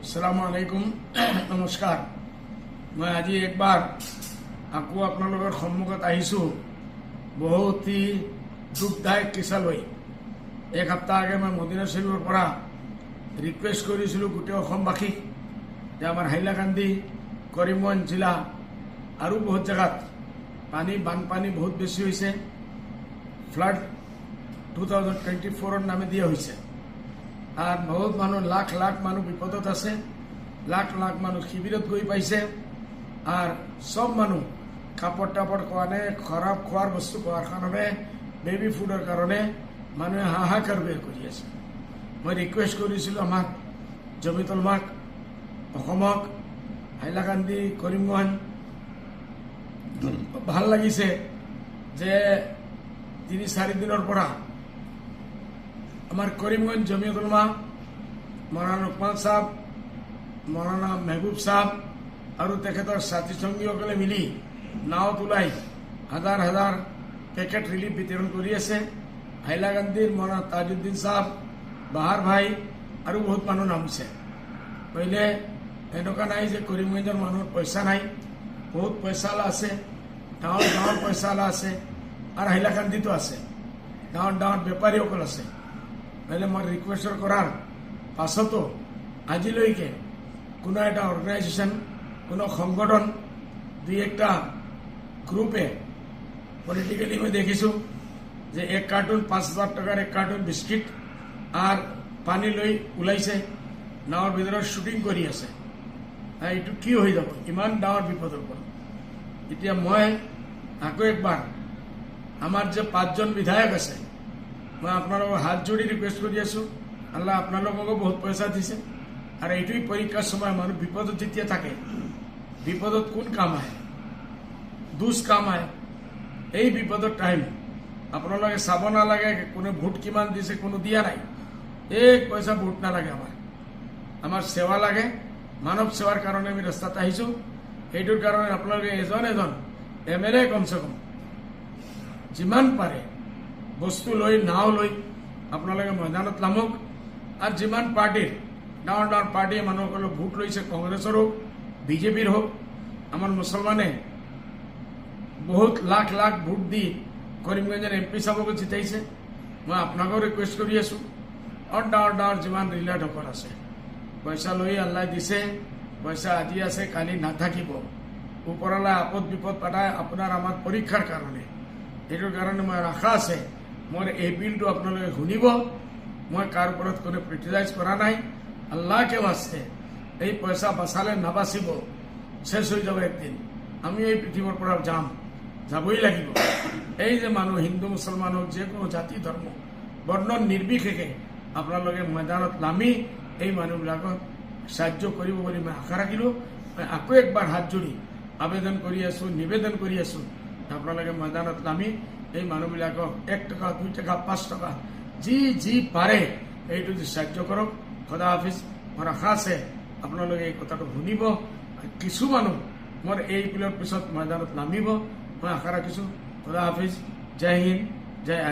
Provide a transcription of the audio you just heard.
আসসালামু আলাইকুম, নমস্কাৰ। মই আজি একবাৰ আকৌ আপোনালোকৰ সন্মুখত আহিছোঁ বহুত দুখদায়ক কিছা লৈ। এক সপ্তাহ আগে মই মদিনা শৰীফৰ পৰা ৰিকুৱেষ্ট কৰিছিলোঁ গোটেই অসমবাসীক যে আমাৰ হাইলাকান্দি, কৰিমগঞ্জ জিলা আৰু বহুত জেগাত বানপানী বহুত বেছি হৈছে। ফ্লাড 2024 নামে দিয়া হৈছে। আর বহুত মানুষ লাখ লাখ মানুষ বিপদত আছে, লাখ লাখ মানুষ শিবিরত গৈ পাইছে। আর সব মানুষ কাপড় টাপড় কাৰণে খাৰাপ খোৱাৰ বস্তু খোৱাৰ কাৰণে, বেবি ফুডৰ কাৰণে মানুহে হাহাকাৰ বেৰ কৰি আছে। মই ৰিকুৱেষ্ট কৰিছিলোঁ আমাক জমিতল মাক, অসমক, হাইলাকান্দি, কৰিমগঞ্জ। ভাল লাগিছে যে 3-4 দিনৰ পৰা আমাৰ কৰিমগঞ্জ জমিয়ত উলামা, মৌলানা উকমাল সাহেব, মৌলানা মেহবুব সাহেব আৰ তেখেতৰ সাথী সঙ্গীসকলে মিলি নাওত ওলাই হাজাৰ হাজাৰ পেকেট ৰিলিফ বিতৰণ কৰি আছে। হাইলাকান্দিৰ মৌলানা তাজউদ্দিন সাহেব, বাহাৰ ভাই আৰু বহুত মানুহ নামিছে। পहिले এনেকুৱা নাই যে কৰিমগঞ্জৰ মানুহৰ পইচা নাই, বহুত পইচালা আছে, গাঁৱৰ গাঁৱৰ পইচালা আছে, আৰু হাইলাকান্দিতো আছে, গাঁৱৰ গাঁৱৰ বেপাৰীসকল আছে। তাহলে মই রিকোয়েস্ট করার পাছতো আজিলৈকে কোনো একটা অর্গানাইজেশন, কোনো সংগঠন, দুই একটা গ্রুপে পলিটিক্যালি মই দেখিছোঁ যে 1 কার্টুন 5,000 টাকার 1 কার্টুন বিস্কিট আর পানী লৈ ওলাইছে, নাৱৰ ভিতৰত শুটিং কৰি আছে। এইটো কি হৈ যাব ইমান ডাঙৰ বিপদৰ পৰা? এতিয়া মই আকৌ একবাৰ আমাৰ যে 5জন বিধায়ক আছে, মই আপোনালোকক হাত জোড়ি ৰিকুয়েস্ট কৰি আছো। আল্লাহ আপোনালোককো বহুত পইচা দিছে। আর এইটোই পরীক্ষার সময় মানুষ বিপদত যেতিয়া থাকে, বিপদত কোন কাম আহে? দুজ কাম আহে। এই বিপদৰ টাইম আপোনালোকে চাব নালাগে কোনো ভোট কিমান দিছে, কোনো দিয়া নাই। এক পইচা ভোট নালাগে। আমার সেৱা লাগে, মানৱ সেৱাৰ কাৰণে আমি ৰাস্তাত আহিছোঁ। এইটোৰ কাৰণে আপোনালোকে এজন এজন MLA কমচে কম যিমান পাৰে বস্তু লৈ, নাও লৈ আপোনালোকে ময়দানত নামক। আৰ যিমান পাৰ্টিৰ ডাঙৰ ডাঙৰ পাৰ্টি মানুহসকলে ভোট লৈছে, কংগ্ৰেসেৰ হোক, বিজেপিৰ হোক, আমাৰ মুসলমানে বহুত লাখ লাখ ভোট দি কৰিমগঞ্জেৰ MP সাহেবকে জিতাইছে। মই আপোনাকো ৰিকুয়েস্ট কৰি আছো, আৰ ডাঙৰ ডাঙৰ যিমান রিলেটসকল আছে, পইচা লৈ আল্লাহ দিছে, পইচা আজি আছে কালি নাথাকিব। ওপৰলৈ আপদ বিপদ পাঠায় আপোনাৰ আমাৰ পৰীক্ষাৰ কাৰণে। এইটোৰ কাৰণে মই আশা আছে মোৰ এই বিলটো আপোনালোকে শুনিব। মই কাৰ ওপৰত কোনো ক্ৰিটিসাইজ কৰা নাই। আল্লাহকে বাঁচতে এই পইচা বাঁচালে নাবাচিব, শেষ হৈ যাব একদিন। আমি এই পৃথিৱীৰ পৰা যাবই লাগিব। এই যে মানুহ হিন্দু মুছলমান হোক, যে কোনো জাতি ধৰ্ম বৰ্ণ নিৰ্বিশেষে আপোনালোকে ময়দানত নামি এই মানুহবিলাকক সাহায্য কৰিব বুলি মই আশা ৰাখিলোঁ। মই আকৌ একবাৰ হাত জোড়ি আবেদন কৰি আছো, নিবেদন কৰি আছো, আপোনালোকে ময়দানত নামি এই মানুহবিলাকক 1 টাকা, 2 টাকা, 5 টাকা যি পাৰে এইটো সাহায্য কৰক। খোদা হাফিজ। মোৰ আশা আছে আপোনালোকে এই কথাটো শুনিব। কিছু মানুহ মোৰ এই পিলৰ পিছত ময়দানত নামিব, মই আশা ৰাখিছোঁ। খোদা হাফিজ। জয় হিন্দ, জয়